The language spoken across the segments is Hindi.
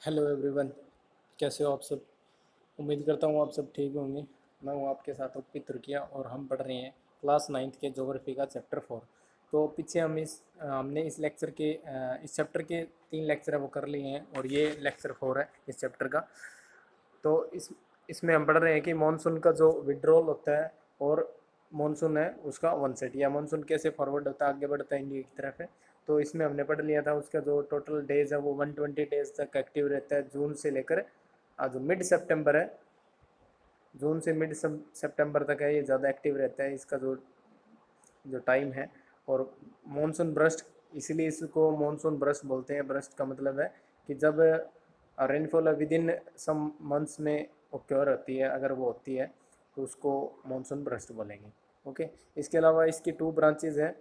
Hello everyone. कैसे हो आप सब? उम्मीद करता हूँ आप सब ठीक होंगे। मैं हूँ आपके साथ उपित तुर्किया और हम पढ़ रहे हैं क्लास नाइन्थ के ज्योग्राफी का चैप्टर 4। तो पीछे हमने इस लेक्चर के इस चैप्टर के 3 लेक्चर है वो कर लिए हैं और ये लेक्चर 4 है इस चैप्टर का। तो इसमें हम पढ़ रहे हैं कि मानसून का जो विड्रॉल होता है और मानसून है उसका वन सेट, या मानसून कैसे फॉरवर्ड होता है, आगे बढ़ता है इंडिया की तरफ है। तो इसमें हमने पढ़ लिया था उसका जो टोटल डेज है वो 120 डेज तक एक्टिव रहता है, जून से लेकर जो मिड सितंबर है, जून से मिड सितंबर तक है, ये ज़्यादा एक्टिव रहता है इसका जो जो टाइम है। और मानसून ब्रस्ट, इसीलिए इसको मानसून ब्रस्ट बोलते हैं। ब्रस्ट का मतलब है कि जब rainfall within some months में ओक्योर होती है, अगर वो होती है तो उसको मानसून ब्रस्ट बोलेंगे। ओके। इसके अलावा इसकी 2 ब्रांचेज है।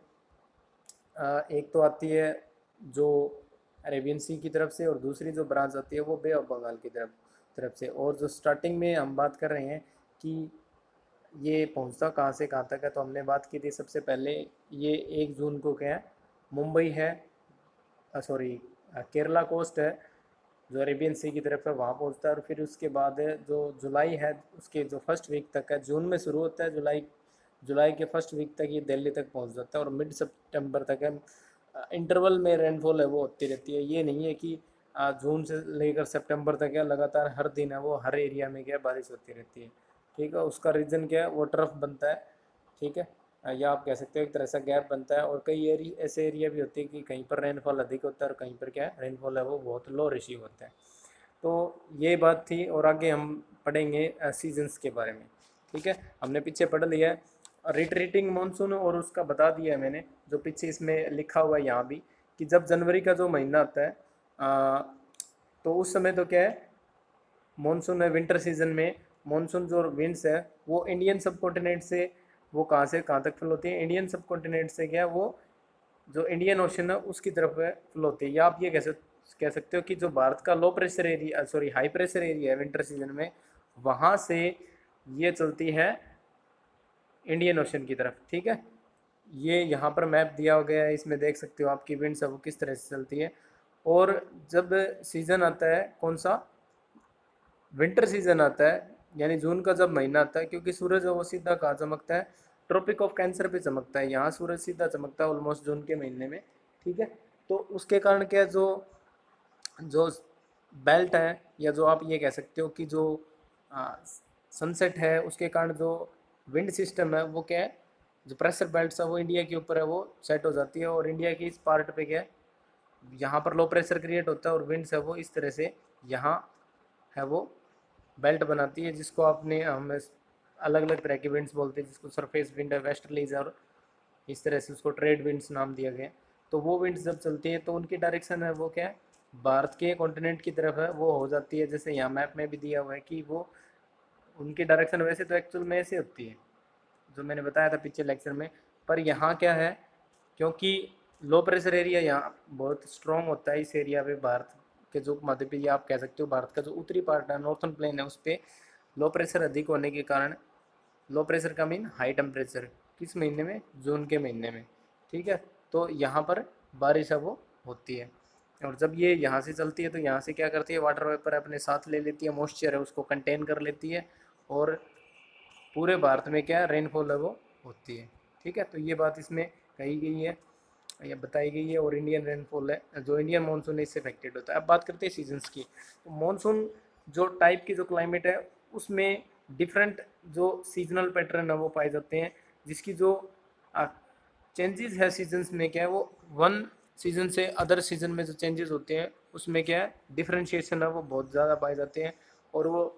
एक तो आती है जो अरेबियन सी की तरफ से, और दूसरी जो ब्रांच आती है वो बे ऑफ बंगाल की तरफ तरफ से। और जो स्टार्टिंग में हम बात कर रहे हैं कि ये पहुंचता कहाँ से कहाँ तक है, तो हमने बात की थी सबसे पहले। ये 1 जून को क्या है, मुंबई है, सॉरी, केरला कोस्ट है जो अरेबियन सी की तरफ है, वहाँ पहुँचता है। और फिर उसके बाद जो जुलाई है उसके जो फर्स्ट वीक तक है, जून में शुरू होता है, जुलाई जुलाई के फर्स्ट वीक तक ये दिल्ली तक पहुँच जाता है और मिड सितंबर तक है। इंटरवल में रेनफॉल है वो होती रहती है। ये नहीं है कि जून से लेकर सितंबर तक है लगातार हर दिन है वो हर एरिया में क्या है बारिश होती रहती है। ठीक है, उसका रीज़न क्या है, वो ट्रफ बनता है। ठीक है, या आप कह सकते हो एक तरह से गैप बनता है। और कई एरिया ऐसे एरिया भी होते हैं कि कहीं पर रेनफॉल अधिक होता है और कहीं पर क्या है रेनफॉल है वो बहुत लो रिसीव होता है। तो ये बात थी, और आगे हम पढ़ेंगे सीजन्स के बारे में। ठीक है, हमने पीछे पढ़ लिया है रिट्रीटिंग मानसून, और उसका बता दिया है मैंने जो पीछे इसमें लिखा हुआ है यहाँ भी, कि जब जनवरी का जो महीना आता है तो उस समय तो क्या है, मानसून है विंटर सीजन में। मानसून जो विंड्स है वो इंडियन सब कॉन्टिनेंट से, वो कहाँ से कहाँ तक फ्लो होती है, इंडियन सब कॉन्टिनेंट से क्या है वो जो इंडियन ओशन है उसकी तरफ फ्लो होती है। या आप ये कह सकते हो कि जो भारत का low pressure area, sorry high pressure area है विंटर सीजन में, वहाँ से ये चलती है इंडियन ओशन की तरफ। ठीक है, ये यहाँ पर मैप दिया हो गया है, इसमें देख सकते हो आपकी विंड्स है वो किस तरह से चलती है। और जब सीज़न आता है कौन सा, विंटर सीजन आता है, यानी जून का जब महीना आता है, क्योंकि सूरज है वो सीधा कहाँ चमकता है, ट्रॉपिक ऑफ कैंसर पे चमकता है। यहाँ सूरज सीधा चमकता है ऑलमोस्ट जून के महीने में। ठीक है, तो उसके कारण क्या, जो जो बेल्ट है, या जो आप ये कह सकते हो कि जो सनसेट है, उसके कारण जो विंड सिस्टम है वो क्या है, जो प्रेशर बेल्ट है वो इंडिया के ऊपर है वो सेट हो जाती है। और इंडिया की इस पार्ट पे क्या है, यहाँ पर लो प्रेशर क्रिएट होता है और विंड्स है वो इस तरह से यहाँ है वो बेल्ट बनाती है, जिसको आपने हम अलग अलग तरह के विंड्स बोलते हैं, जिसको सरफेस विंड है, वेस्टर्लीज, और इस तरह से उसको ट्रेड विंड्स नाम दिया गया। तो वो विंड्स जब चलती है तो उनकी डायरेक्शन है वो क्या है, भारत के कॉन्टिनेंट की तरफ है वो हो जाती है। जैसे यहाँ मैप में भी दिया हुआ है कि वो उनकी डायरेक्शन वैसे तो एक्चुअल में ऐसे होती है जो मैंने बताया था पिछले लेक्चर में। पर यहाँ क्या है, क्योंकि लो प्रेशर एरिया यहाँ बहुत स्ट्रॉन्ग होता है, इस एरिया पे भारत के जो मध्य पे, आप कह सकते हो भारत का जो उत्तरी पार्ट है, नॉर्थन प्लेन है, उस पर लो प्रेशर अधिक होने के कारण, लो प्रेशर का मीन हाई टेम्परेचर, किस महीने में, जून के महीने में। ठीक है, तो यहाँ पर बारिश है वो होती है। और जब ये यहाँ से चलती है तो यहाँ से क्या करती है, वाटर वेपर अपने साथ ले लेती है, मॉइस्चर है उसको कंटेन कर लेती है, और पूरे भारत में क्या रेनफॉल है वो होती है। ठीक है, तो ये बात इसमें कही गई है या बताई गई है। और इंडियन रेनफॉल है जो इंडियन मानसून है इससे अफेक्टेड होता है। अब बात करते हैं सीजन्स की। तो मानसून जो टाइप की जो क्लाइमेट है उसमें डिफरेंट जो सीजनल पैटर्न है वो पाए जाते हैं, जिसकी जो चेंजेस है सीजन्स में क्या है, वो वन सीजन से अदर सीजन में जो चेंजेस होते हैं उसमें क्या है, डिफ्रेंशिएशन है वो बहुत ज़्यादा पाए जाते हैं। और वो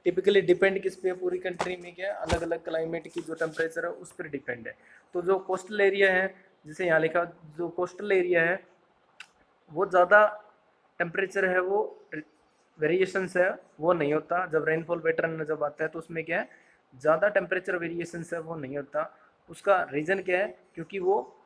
टिपिकली डिपेंड किस पे, पूरी कंट्री में क्या अलग अलग क्लाइमेट की जो टेम्परेचर है उस पर डिपेंड है। तो जो कोस्टल एरिया है, जैसे यहाँ लिखा, जो कोस्टल एरिया है वो ज़्यादा टेम्परेचर है वो वेरिएशंस है वो नहीं होता। जब रेनफॉल पैटर्न जब आता है तो उसमें क्या है, ज़्यादा टेम्परेचर वेरिएशंस है वो नहीं होता। उसका रीज़न क्या है, क्योंकि वो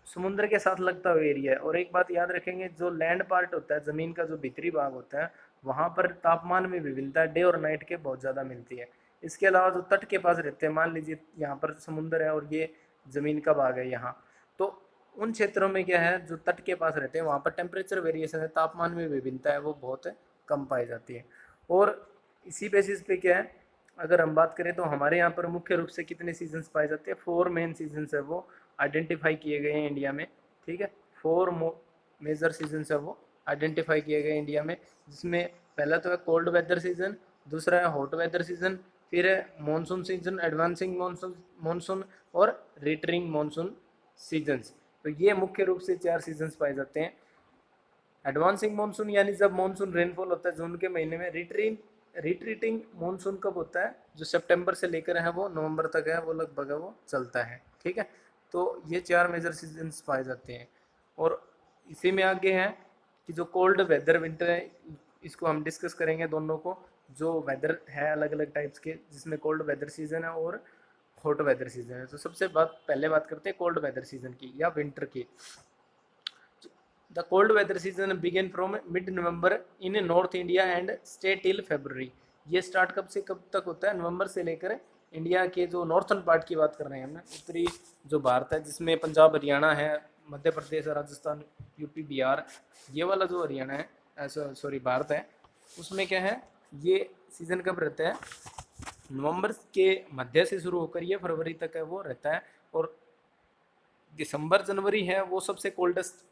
समुद्र के साथ लगता हुआ एरिया है। और एक बात याद रखेंगे, जो लैंड पार्ट होता है, ज़मीन का जो भीतरी भाग होता है, वहाँ पर तापमान में विभिन्नता डे और नाइट के बहुत ज़्यादा मिलती है। इसके अलावा जो तट के पास रहते हैं, मान लीजिए यहाँ पर समुंदर है और ये ज़मीन का भाग है यहाँ, तो उन क्षेत्रों में क्या है, जो तट के पास रहते हैं वहाँ पर टेम्परेचर वेरिएशन है, तापमान में विभिन्नता है वो बहुत कम पाई जाती है। और इसी बेसिस पे क्या है, अगर हम बात करें तो हमारे यहाँ पर मुख्य रूप से कितने सीजन्स पाए जाते हैं, 4 मेन सीजन्स है वो आइडेंटिफाई किए गए हैं इंडिया में। ठीक है, 4 मेजर सीजन्स है वो आइडेंटिफाई किए गए इंडिया में, जिसमें पहला तो है कोल्ड वेदर सीजन, दूसरा है हॉट वेदर सीजन, फिर है monsoon season, advancing monsoon monsoon और रिटरिंग मानसून सीजन्स। तो ये मुख्य रूप से 4 सीजन्स पाए जाते हैं। एडवांसिंग मानसून यानी जब मानसून रेनफॉल होता है जून के महीने में। रिट्रीटिंग मानसून कब होता है, जो सितंबर से लेकर है वो नवंबर तक है, वो लगभग है वो चलता है। ठीक है, तो ये 4 मेजर सीजन्स पाए जाते हैं। और इसी में आगे है कि जो कोल्ड वेदर विंटर है, इसको हम डिस्कस करेंगे दोनों को। जो वेदर है अलग अलग टाइप्स के, जिसमें कोल्ड वेदर सीजन है और हॉट वेदर सीजन है। तो सबसे पहले बात करते हैं कोल्ड वेदर सीजन की या विंटर की। The cold weather season begin from mid November in north India and stay till February. ये स्टार्ट कब से कब तक होता है, नवंबर से लेकर। इंडिया के जो नॉर्थन पार्ट की बात कर रहे हैं हम, उत्तरी जो भारत है, जिसमें पंजाब हरियाणा है, मध्य प्रदेश राजस्थान यूपी बिहार, ये वाला जो हरियाणा है, सॉरी भारत है, उसमें क्या है, ये सीज़न कब रहता है, नवंबर के मध्य से शुरू होकर ये फरवरी तक है वो रहता है। और दिसंबर जनवरी है वो सबसे कोल्डेस्ट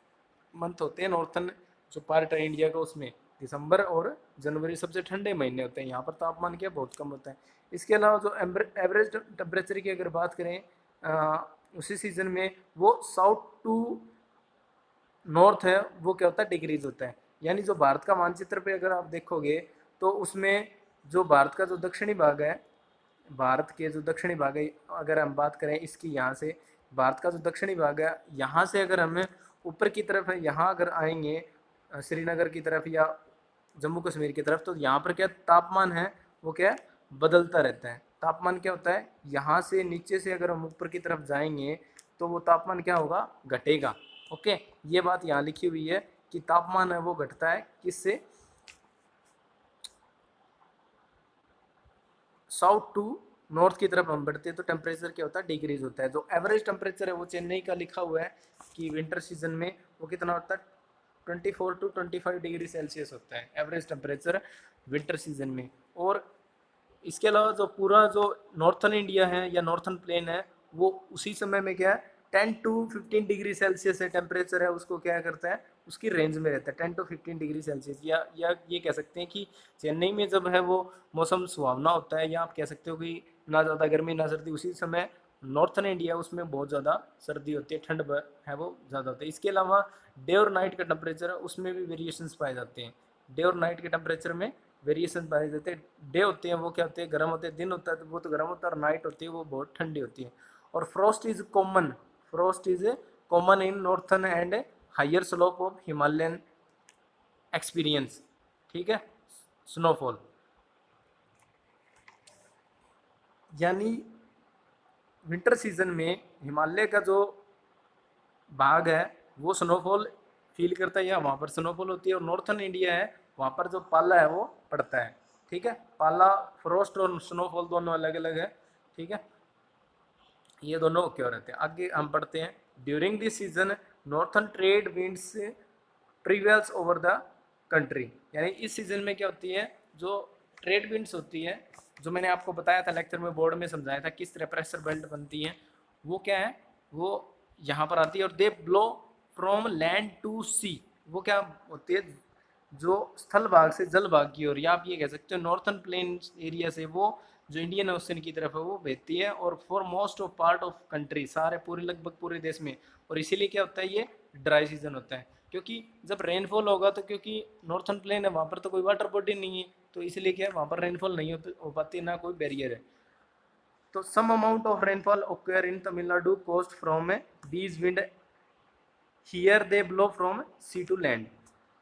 मंथ होते हैं नॉर्थन जो पार्ट है इंडिया का, उसमें दिसंबर और जनवरी सबसे ठंडे महीने होते हैं। यहाँ पर तापमान क्या बहुत कम होता है। इसके अलावा जो एवरेज टेम्परेचर की अगर बात करें, उसी सीजन में वो साउथ टू नॉर्थ है वो क्या होता है, डिग्रीज होता है। यानी जो भारत का मानचित्र पे अगर आप देखोगे तो उसमें जो भारत का जो दक्षिणी भाग है, भारत के जो दक्षिणी भाग है, अगर हम बात करें इसकी, यहाँ से भारत का जो दक्षिणी भाग है, यहाँ से अगर हम ऊपर की तरफ है, यहाँ अगर आएंगे श्रीनगर की तरफ या जम्मू कश्मीर की तरफ, तो यहाँ पर क्या तापमान है वो क्या बदलता रहता है। तापमान क्या होता है, यहाँ से नीचे से अगर हम ऊपर की तरफ जाएंगे तो वो तापमान क्या होगा, घटेगा। ओके, ये बात यहाँ लिखी हुई है कि तापमान है वो घटता है किससे, साउथ टू नॉर्थ की तरफ हम बढ़ते हैं तो टेम्परेचर क्या होता है, डिक्रीज होता है। जो एवरेज टेम्परेचर है वो चेन्नई का लिखा हुआ है कि विंटर सीजन में वो कितना होता है, 24 टू 25 डिग्री सेल्सियस होता है एवरेज टेम्परेचर विंटर सीजन में। और इसके अलावा जो पूरा जो नॉर्थन इंडिया है या नॉर्थन प्लेन है, वो उसी समय में क्या है 10 टू 15 डिग्री सेल्सियस है टेम्परेचर है, उसको क्या करता है, उसकी रेंज में रहता है 10 टू 15 डिग्री सेल्सियस। या ये कह सकते हैं कि चेन्नई में जब है वो मौसम सुहावना होता है, या आप कह सकते हो कि ना ज़्यादा गर्मी ना सर्दी, उसी समय नॉर्थन इंडिया उसमें बहुत ज़्यादा सर्दी होती है, ठंड है वो ज़्यादा होती है। इसके अलावा डे और नाइट का टेम्परेचर है उसमें भी वेरिएशंस पाए जाते हैं। डे और नाइट के टेम्परेचर में वेरिएशन पाए जाते हैं। डे होते हैं वो क्या होते हैं, गर्म होते हैं, दिन होता है तो वो तो गर्म होता है, और नाइट होती है वो बहुत ठंडी होती है। और frost is common in northern and higher slope of Himalayan experience. ठीक है, स्नोफॉल यानी विंटर सीजन में हिमालय का जो भाग है वो स्नोफॉल फील करता है या वहाँ पर स्नोफॉल होती है। और नॉर्थन इंडिया है वहाँ पर जो पाला है वो पड़ता है। ठीक है, पाला, फ्रोस्ट और स्नोफॉल दोनों अलग अलग है। ठीक है, ये दोनों क्यों रहते हैं। आगे हम पढ़ते हैं, during this season northern trade winds prevails over the country. यानी इस सीजन में क्या होती है, जो ट्रेड विंड्स होती है, जो मैंने आपको बताया था लेक्चर में, बोर्ड में समझाया था किस तरह प्रेशर बेल्ट बनती है, वो क्या है, वो यहाँ पर आती है। और दे ब्लो फ्रॉम लैंड टू सी, वो क्या होती है, जो स्थल भाग से जल भाग की ओर, या आप ये कह सकते हो नॉर्थन प्लेन एरिया से वो जो इंडियन ओशन की तरफ है वो बहती है। और for most of part of country, सारे पूरे लगभग पूरे देश में। और इसीलिए क्या होता है, ये ड्राई सीजन होता है, क्योंकि जब रेनफॉल होगा तो, क्योंकि नॉर्थन प्लेन है वहाँ पर तो कोई वाटर बॉडी नहीं है, तो इसलिए क्या है वहाँ पर रेनफॉल नहीं हो पाती, ना कोई बैरियर है। तो some amount of rainfall occur in Tamil Nadu coast from these wind here they blow from sea to land.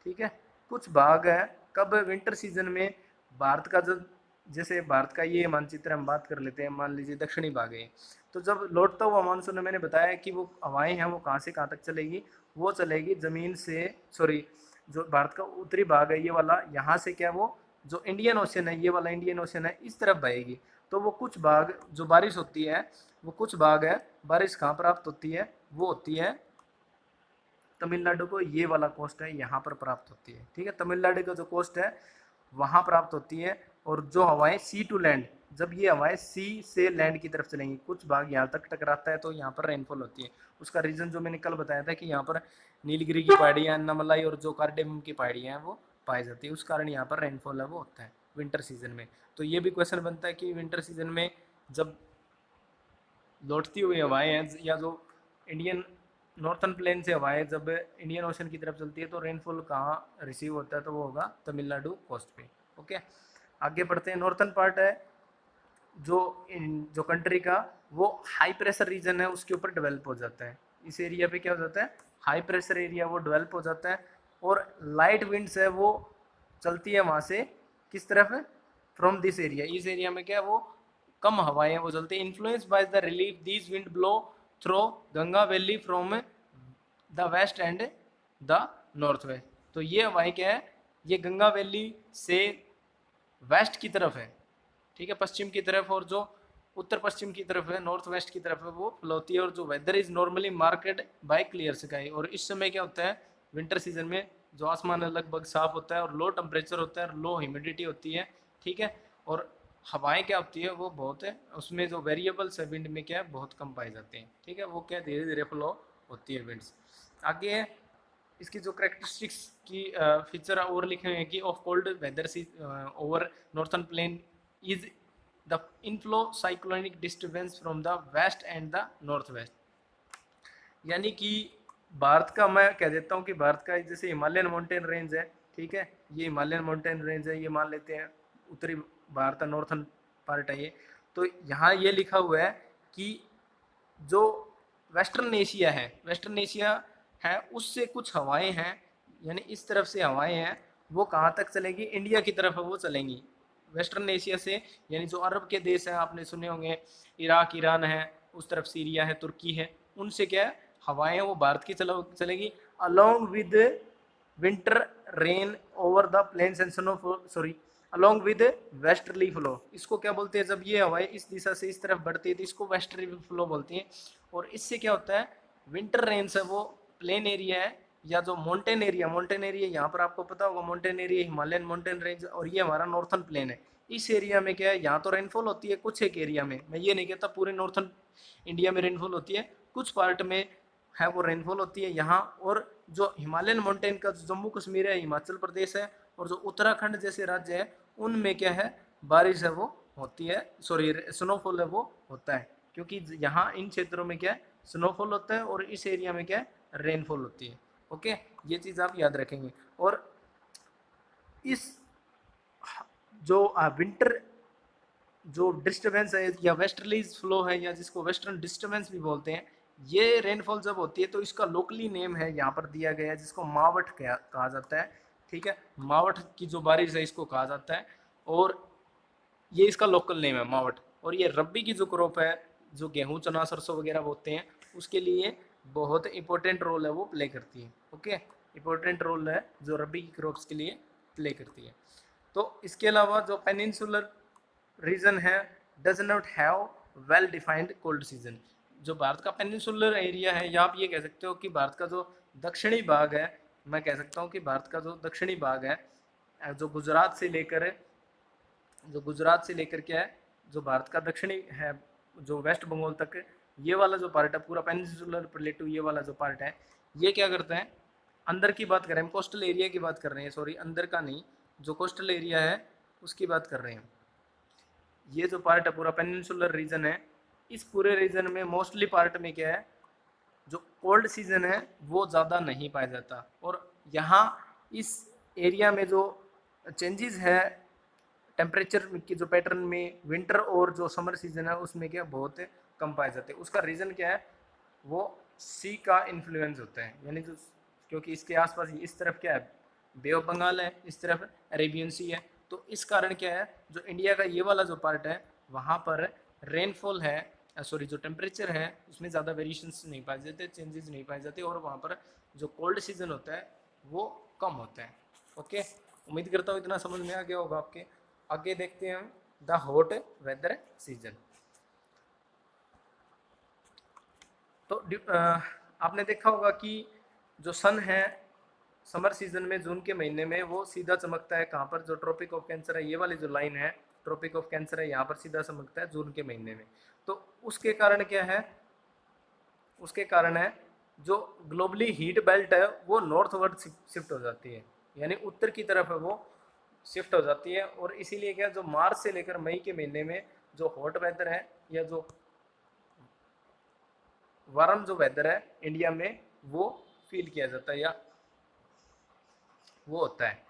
ठीक है, कुछ भाग है कब, विंटर सीजन में भारत का जो, जैसे भारत का ये मानचित्र हम बात कर लेते हैं, मान लीजिए दक्षिणी भाग है, तो जब लौटता हुआ मानसून, मैंने बताया कि वो हवाएं हैं वो कहाँ से कहाँ तक चलेगी, वो चलेगी ज़मीन से, सॉरी, जो भारत का उत्तरी भाग है ये वाला, यहाँ से क्या वो जो इंडियन ओशन है, ये वाला इंडियन ओशन है, इस तरफ बहेगी। तो वो कुछ भाग जो बारिश होती है, वो कुछ भाग है बारिश कहाँ प्राप्त होती है, वो होती है तमिलनाडु को ये वाला कोस्ट है यहाँ पर प्राप्त होती है। ठीक है, तमिलनाडु का जो कोस्ट है वहाँ प्राप्त होती है। और जो हवाएं सी टू लैंड, जब ये हवाएं सी से लैंड की तरफ चलेंगी, कुछ भाग यहाँ तक टकराता है तो यहाँ पर रेनफॉल होती है। उसका रीजन जो मैंने कल बताया था कि यहाँ पर नीलगिरी की पहाड़ियाँ, अन्नामलाई और जो कार्डेमम की पहाड़ियाँ हैं वो पाई जाती है, उस कारण यहाँ पर रेनफॉल है वो होता है विंटर सीजन में। तो ये भी क्वेश्चन बनता है कि विंटर सीजन में जब लौटती हुई हवाएं हैं या जो इंडियन नॉर्थन प्लेन से हवाएं जब इंडियन ओशन की तरफ चलती है तो रेनफॉल कहाँ रिसीव होता है, तो वो होगा तमिलनाडु कोस्ट पे। ओके, आगे बढ़ते हैं। नॉर्थन पार्ट है जो कंट्री का, वो हाई प्रेशर रीजन है, उसके ऊपर डेवलप हो जाता है। इस एरिया पे क्या हो जाता है, हाई प्रेशर एरिया वो डेवलप हो जाता है। और लाइट विंड्स है वो चलती है वहाँ से किस तरफ, फ्रॉम दिस एरिया, इस एरिया में क्या है वो कम हवाएं वो चलती है। Influence by the relief these wind blow through Ganga valley from the west and the north west. तो ये हवाएं क्या है, ये गंगा वैली से वेस्ट की तरफ है, ठीक है, पश्चिम की तरफ, और जो उत्तर पश्चिम की तरफ है, नॉर्थ वेस्ट की तरफ है, वो फ्लोती है। और जो weather is normally marked by clear sky, और इस समय क्या होता है विंटर सीजन में, जो आसमान लगभग साफ होता है और लो टेम्परेचर होता है और लो ह्यूमिडिटी होती है। ठीक है, और हवाएं क्या होती है वो बहुत है, उसमें जो वेरिएबल्स है विंड में क्या है बहुत कम पाए जाते हैं। ठीक है, वो क्या धीरे धीरे फ्लो होती है विंड्स। आगे है इसकी जो करेक्टरिस्टिक्स की फीचर और लिखे हुए हैं कि of cold weather over northern plain is the inflow cyclonic disturbance from the west and the north west. यानी कि भारत का, मैं कह देता हूँ कि भारत का जैसे हिमालयन माउंटेन रेंज है, ठीक है, ये हिमालयन माउंटेन रेंज है, ये मान लेते हैं उत्तरी भारत का नॉर्थन पार्ट है ये। तो यहाँ ये लिखा हुआ है कि जो वेस्टर्न एशिया है, वेस्टर्न एशिया है, उससे कुछ हवाएं हैं, यानी इस तरफ से हवाएं हैं, वो कहाँ तक चलेगी, इंडिया की तरफ वो चलेंगी वेस्टर्न एशिया से। यानी जो अरब के देश हैं आपने सुने होंगे, इराक, ईरान है, उस तरफ सीरिया है, तुर्की है, उनसे क्या है हवाएं वो भारत की चलेगी along with winter rain over the plains and snow, sorry, along with westerly flow. इसको क्या बोलते हैं, जब ये हवाएं इस दिशा से इस तरफ बढ़ती है तो इसको वेस्टर्ली फ्लो बोलते हैं। और इससे क्या होता है, विंटर रेन्स है वो प्लेन एरिया है या जो माउंटेन एरिया, माउंटेन एरिया यहाँ पर आपको पता होगा mountain area Himalayan mountain range, और ये हमारा नॉर्थन प्लेन है। इस एरिया में क्या है, यहाँ तो रेनफॉल होती है कुछ एक एरिया में, मैं ये नहीं कहता पूरे नॉर्थन इंडिया में रेनफॉल होती है, कुछ पार्ट में है वो रेनफॉल होती है यहाँ। और जो हिमालयन माउंटेन का जम्मू कश्मीर है, हिमाचल प्रदेश है, और जो उत्तराखंड जैसे राज्य है, उनमें क्या है बारिश है वो होती है, सॉरी स्नोफॉल है वो होता है, क्योंकि यहाँ इन क्षेत्रों में क्या है स्नोफॉल होता है और इस एरिया में क्या है रेनफॉल होती है। ओके, ये चीज़ आप याद रखेंगे। और इस जो विंटर जो डिस्टर्बेंस है या वेस्टर्लीज फ्लो है या जिसको वेस्टर्न डिस्टर्बेंस भी बोलते हैं, ये रेनफॉल जब होती है तो इसका लोकली नेम है यहाँ पर दिया गया है जिसको मावट कहा जाता है। ठीक है, मावट की जो बारिश है इसको कहा जाता है, और ये इसका लोकल नेम है मावट। और ये रब्बी की जो क्रॉप है, जो गेहूं चना सरसों वगैरह बोते हैं, उसके लिए बहुत इंपॉर्टेंट रोल है वो प्ले करती है। ओके, इंपॉर्टेंट रोल है जो रब्बी की क्रॉप्स के लिए प्ले करती है। तो इसके अलावा जो पेनिनसुलर रीजन है does not have well defined cold season. जो भारत का पेनिनसुलर एरिया है, या आप ये कह सकते हो कि भारत का जो दक्षिणी भाग है, मैं कह सकता हूँ कि भारत का जो दक्षिणी भाग है, जो गुजरात से लेकर क्या है, जो भारत का दक्षिणी है, जो वेस्ट बंगाल तक, ये वाला जो पार्ट है पूरा पेनिनसुलर प्लेटू, ये वाला जो पार्ट है, ये क्या करते हैं, अंदर की बात कर रहे हैं, कोस्टल एरिया की बात कर रहे हैं, सॉरी अंदर का नहीं, जो कोस्टल एरिया है उसकी बात कर रहे हैं। ये जो पार्ट है पूरा पेनिनसुलर रीजन है, इस पूरे रीजन में मोस्टली पार्ट में क्या है, जो कोल्ड सीजन है वो ज़्यादा नहीं पाया जाता। और यहाँ इस एरिया में जो चेंजेस है टेम्परेचर की जो पैटर्न में, विंटर और जो समर सीजन है उसमें क्या बहुत कम पाए जाते हैं। उसका रीज़न क्या है, वो सी का इन्फ्लुएंस होता है, यानी जो क्योंकि इसके आसपास इस तरफ क्या है बे ऑफ बंगाल है, इस तरफ अरेबियन सी है, तो इस कारण क्या है जो इंडिया का ये वाला जो पार्ट है वहाँ पर रेनफॉल है, सॉरी जो टेम्परेचर है उसमें ज़्यादा वेरिएशंस नहीं पाए जाते, चेंजेस नहीं पाए जाते, और वहाँ पर जो कोल्ड सीजन होता है वो कम होता है। ओके, उम्मीद करता हूँ इतना समझ में आ गया होगा आपके। आगे देखते हैं हम द हॉट वेदर सीजन। तो आपने देखा होगा कि जो सन है समर सीजन में जून के महीने में वो सीधा चमकता है कहाँ पर, जो ट्रॉपिक ऑफ कैंसर है, ये वाली जो लाइन है ट्रॉपिक ऑफ कैंसर है, यहाँ पर सीधा चमकता है जून के महीने में। तो उसके कारण क्या है, उसके कारण है जो ग्लोबली हीट बेल्ट है वो नॉर्थवर्ड शिफ्ट हो जाती है, यानी उत्तर की तरफ है वो शिफ्ट हो जाती है। और इसीलिए क्या, जो मार्च से लेकर मई के महीने में जो हॉट वेदर है या जो वार्म जो वेदर है इंडिया में वो फील किया जाता है या वो होता है।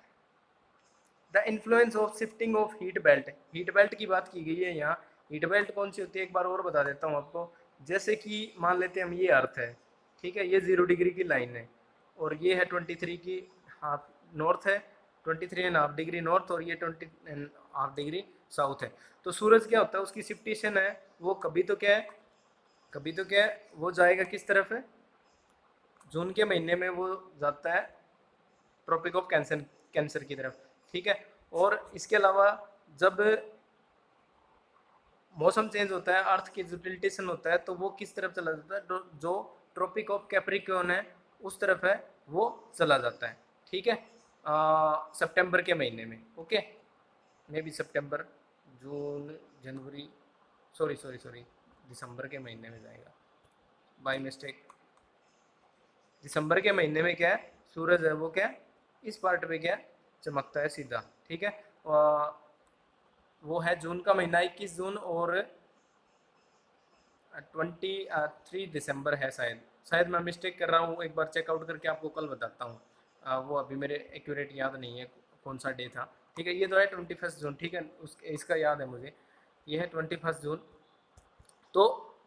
The influence of shifting of heat belt, heat belt की बात की गई है यहाँ। हीट बेल्ट कौन सी होती है एक बार और बता देता हूँ आपको। जैसे कि मान लेते हैं हम ये अर्थ है, ठीक है, ये 0 डिग्री की लाइन है और ये है 23 की हाफ नॉर्थ है, 23.5 डिग्री नॉर्थ और ये 20.5 डिग्री साउथ है। तो सूरज क्या होता है, उसकी शिफ्टेशन है वो कभी तो क्या है, कभी तो क्या है वो जाएगा किस तरफ है, जून के महीने में वो जाता है ट्रॉपिक ऑफ कैंसर कैंसर की तरफ, ठीक है। और इसके अलावा जब मौसम चेंज होता है, अर्थ की जो टिल्टेशन होता है, तो वो किस तरफ चला जाता है, जो ट्रॉपिक ऑफ कैप्रिकॉर्न है उस तरफ है वो चला जाता है, ठीक है, सितंबर के महीने में। Okay, maybe September, June, January, sorry sorry sorry, दिसंबर के महीने में जाएगा बाय मिस्टेक। दिसंबर के महीने में क्या है, सूरज है वो क्या इस पार्ट पे क्या चमकता है सीधा, ठीक है। वो है जून का महीना 21 जून और 23 दिसंबर है, शायद शायद मैं मिस्टेक कर रहा हूँ, एक बार चेकआउट करके आपको कल बताता हूँ। वो अभी मेरे एक्यूरेट याद नहीं है कौन सा डे था, ठीक है। ये तो है 21 जून, ठीक है, उस इसका याद है मुझे, ये है 21 जून। तो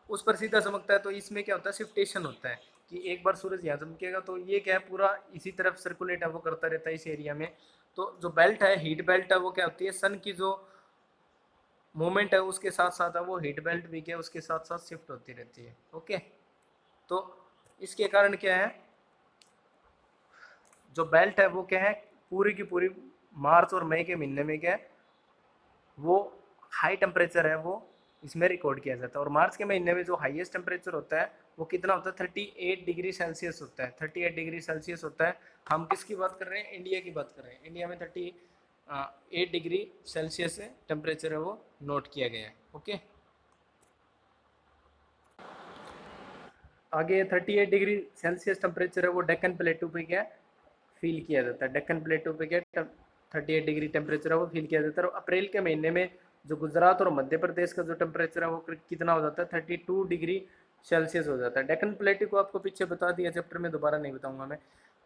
उस पर सीधा चमकता है। तो इसमें क्या होता है, शिफ्टेशन होता है कि एक बार सूरज यहाँ चमकेगा तो ये क्या है पूरा इसी तरफ सर्कुलेट है वो करता रहता है इस एरिया में। तो जो बेल्ट है, हीट बेल्ट है, वो क्या होती है, सन की जो मूवमेंट है उसके साथ साथ है वो हीट बेल्ट भी क्या उसके साथ साथ शिफ्ट होती रहती है। ओके, तो इसके कारण क्या है, जो बेल्ट है वो क्या है पूरी की पूरी मार्च और मई के महीने में क्या है वो हाई टेम्परेचर है वो इसमें रिकॉर्ड किया जाता है। और मार्च के महीने में जो हाईएस्ट टेम्परेचर होता है वो कितना होता है, 38 डिग्री सेल्सियस होता है, 38 डिग्री सेल्सियस होता है। हम किसकी बात कर रहे हैं, इंडिया की बात कर रहे हैं। इंडिया में 38 डिग्री सेल्सियस टेम्परेचर है वो नोट किया गया है। ओके, आगे 38 डिग्री सेल्सियस टेम्परेचर है वो डेक्कन प्लेटू पे क्या फील किया जाता है, डेक्कन प्लेटू पे क्या 38 डिग्री टेम्परेचर है वो फील किया जाता है। और अप्रैल के महीने में जो गुजरात और मध्य प्रदेश का जो टेम्परेचर है वो कितना हो जाता है, 32 डिग्री सेल्सियस हो जाता है। डेक्कन प्लेटू को आपको पीछे बता दिया चैप्टर में, दोबारा नहीं बताऊंगा मैं।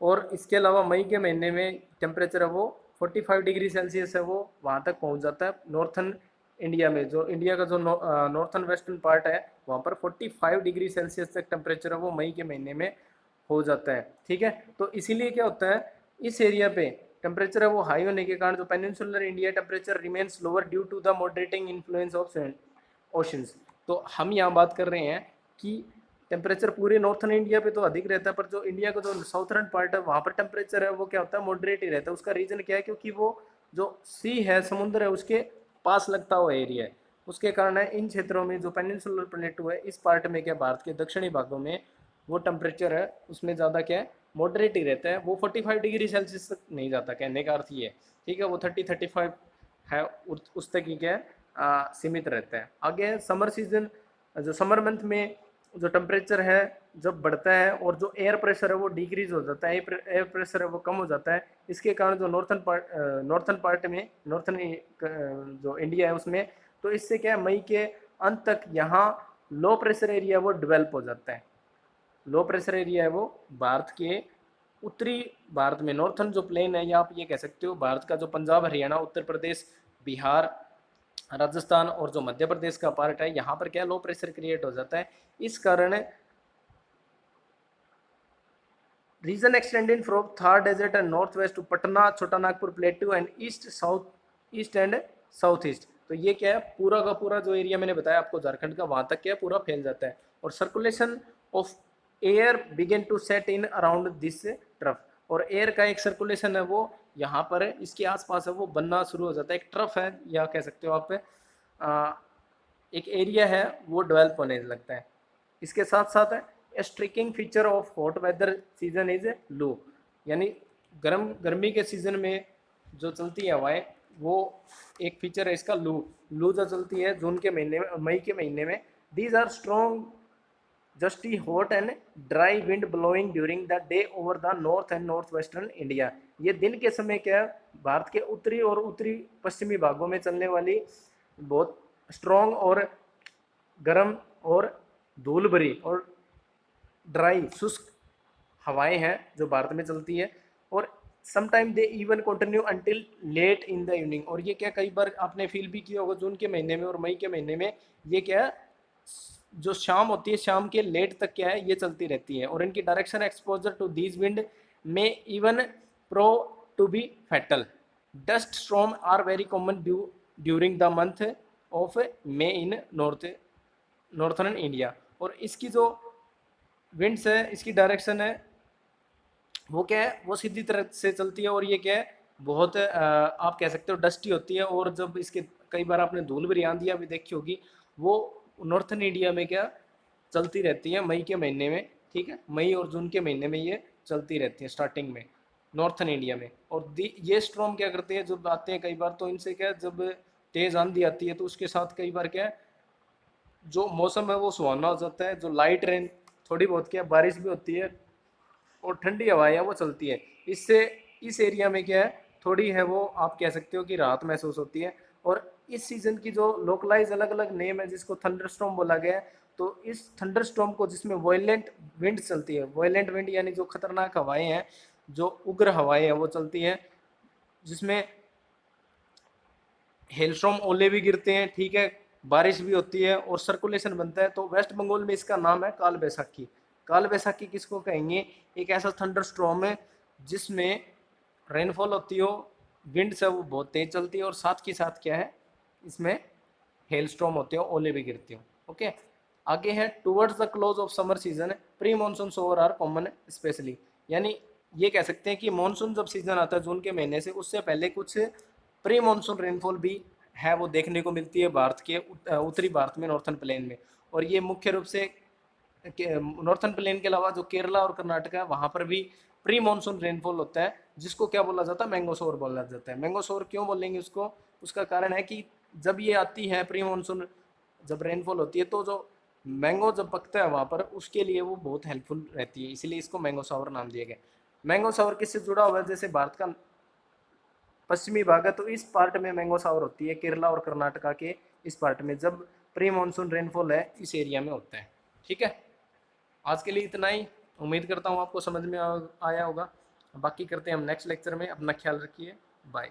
और इसके अलावा मई के महीने में टेम्परेचर है वो 45 डिग्री सेल्सियस है वो वहाँ तक पहुँच जाता है। नॉर्थन इंडिया में, जो इंडिया का जो नॉर्थन वेस्टर्न पार्ट है वहाँ पर 45 डिग्री सेल्सियस तक टेम्परेचर है वो मई के महीने में हो जाता है, ठीक है। तो इसीलिए क्या होता है, इस एरिया पे टेम्परेचर है वो हाई होने के कारण जो peninsular India temperature remains lower due to the moderating influence of oceans. तो हम यहाँ बात कर रहे हैं कि टेम्परेचर पूरे नॉर्थन इंडिया पे तो अधिक रहता है, पर जो इंडिया का जो साउथर्न पार्ट है वहाँ पर टेम्परेचर है वो क्या होता है, मॉडरेट ही रहता है। उसका रीज़न क्या है, क्योंकि वो जो सी है, समुद्र है, उसके पास लगता हुआ एरिया है, उसके कारण है इन क्षेत्रों में जो पेनिनसुलर प्लेटू है इस पार्ट में क्या भारत के दक्षिणी भागों में वो टेम्परेचर है उसमें ज़्यादा क्या है मॉडरेट ही रहता है, वो 45 डिग्री सेल्सियस तक नहीं जाता। कहने का अर्थ ये है, ठीक है, वो 30-35 है उस तक ही क्या है सीमित रहता है। आगे समर सीजन, जो समर मंथ में जो टेम्परेचर है जब बढ़ता है और जो एयर प्रेशर है वो डिक्रीज हो जाता है, एयर प्रेशर है वो कम हो जाता है। इसके कारण जो नॉर्थन पार्ट में, नॉर्थन जो इंडिया है उसमें, तो इससे क्या है मई के अंत तक यहाँ लो प्रेशर एरिया वो डेवलप हो जाता है। लो प्रेशर एरिया है वो भारत के उत्तरी भारत में, नॉर्थन जो प्लेन है या आप ये कह सकते हो भारत का जो पंजाब, हरियाणा, उत्तर प्रदेश, बिहार, राजस्थान और जो मध्य प्रदेश का पार्ट है यहाँ पर क्या लो प्रेशर क्रिएट हो जाता है। इस कारण region extending from Thar desert and north west to Patna, Chota Nagpur plateau and east south east and south east. तो ये क्या है पूरा का पूरा जो एरिया मैंने बताया आपको झारखंड का, वहाँ तक क्या पूरा फैल जाता है। और circulation of air begin to set in around this trough, और एयर का एक सर्कुलेशन है वो यहाँ पर इसके आसपास है वो बनना शुरू हो जाता है। एक ट्रफ है या कह सकते हो आप एक एरिया है वो डेवलप होने लगता है। इसके साथ साथ a striking feature of hot weather season is loo, यानी गर्मी के सीजन में जो चलती है हवाएं वो एक फीचर है इसका लू। लू जो चलती है जून के महीने में, मई के महीने में। These are strong gusty hot and dry wind blowing during the day over the north and north western India. ये दिन के समय क्या है, भारत के उत्तरी और उत्तरी पश्चिमी भागों में चलने वाली बहुत स्ट्रॉन्ग और गर्म और धूल भरी और ड्राई शुष्क हवाएं हैं जो भारत में चलती है। और sometime they even continue until late in the evening. और ये क्या कई बार आपने फील भी किया होगा जून के महीने में और मई के महीने में, ये क्या जो शाम होती है शाम के लेट तक क्या है ये चलती रहती है। और इनकी direction exposure to these wind में even prove to be fatal. Dust storm are very common during the month of May in northern India. और इसकी जो विंड्स है, इसकी डायरेक्शन है वो क्या है, वो सीधी तरह से चलती है। और ये क्या है, बहुत आप कह सकते हो डस्टी होती है। और जब इसके कई बार आपने धूल भरी आंधियाँ भी देखी होगी, वो नॉर्थन इंडिया में क्या चलती रहती है मई के महीने में, ठीक है, मई और जून के महीने में ये चलती रहती है स्टार्टिंग में नॉर्थन इंडिया में। और ये स्ट्रॉम क्या करते हैं जब आते हैं कई बार, तो इनसे क्या जब तेज़ आंधी आती है तो उसके साथ कई बार क्या है जो मौसम है वो सुहाना हो जाता है, जो लाइट रेन थोड़ी बहुत क्या बारिश भी होती है और ठंडी हवाएं वो चलती है। इससे इस एरिया में क्या है थोड़ी है वो आप कह सकते हो कि राहत महसूस होती है। और इस सीज़न की जो लोकलाइज अलग अलग नेम है जिसको थंडरस्टॉर्म बोला गया है, तो इस थंडरस्टॉर्म को जिसमें वॉयलेंट विंड चलती है, वॉयलेंट विंड यानी जो खतरनाक हवाएं हैं, जो उग्र हवाएं हैं वो चलती हैं, जिसमें हेलस्टॉर्म ओले भी गिरते हैं, ठीक है, बारिश भी होती है और सर्कुलेशन बनता है। तो वेस्ट बंगाल में इसका नाम है काल बैसाखी। काल बैसाखी किसको कहेंगे, एक ऐसा थंडर स्टॉर्म है जिसमें रेनफॉल होती हो, विंड से वो बहुत तेज चलती है और साथ के साथ क्या है इसमें हेल स्टॉर्म होते हो, ओले भी गिरती हो। ओके, आगे है towards the close of summer season pre monsoon shower are common especially, यानी ये कह सकते हैं कि मानसून जब सीजन आता है जून के महीने से, उससे पहले कुछ प्री मानसून रेनफॉल भी है वो देखने को मिलती है भारत के उत्तरी भारत में, नॉर्थन प्लेन में। और ये मुख्य रूप से नॉर्थन प्लेन के अलावा जो केरला और कर्नाटक है वहाँ पर भी प्री मानसून रेनफॉल होता है, जिसको क्या बोला जाता है, मैंगो शोवर बोला जाता है। मैंगो शोवर क्यों बोलेंगे उसको, उसका कारण है कि जब ये आती है प्री मानसून, जब रेनफॉल होती है तो जो मैंगो जब पकता है वहाँ पर उसके लिए वो बहुत हेल्पफुल रहती है, इसलिए इसको मैंगो शॉवर नाम दिया गया। मैंगो शॉवर किससे जुड़ा हुआ है, जैसे भारत का पश्चिमी भाग है तो इस पार्ट में मैंगो शॉवर होती है, केरला और कर्नाटका के इस पार्ट में जब प्री मानसून रेनफॉल है इस एरिया में होता है। ठीक है, आज के लिए इतना ही। उम्मीद करता हूँ आपको समझ में आया होगा। बाकी करते हैं हम नेक्स्ट लेक्चर में। अपना ख्याल रखिए, बाय।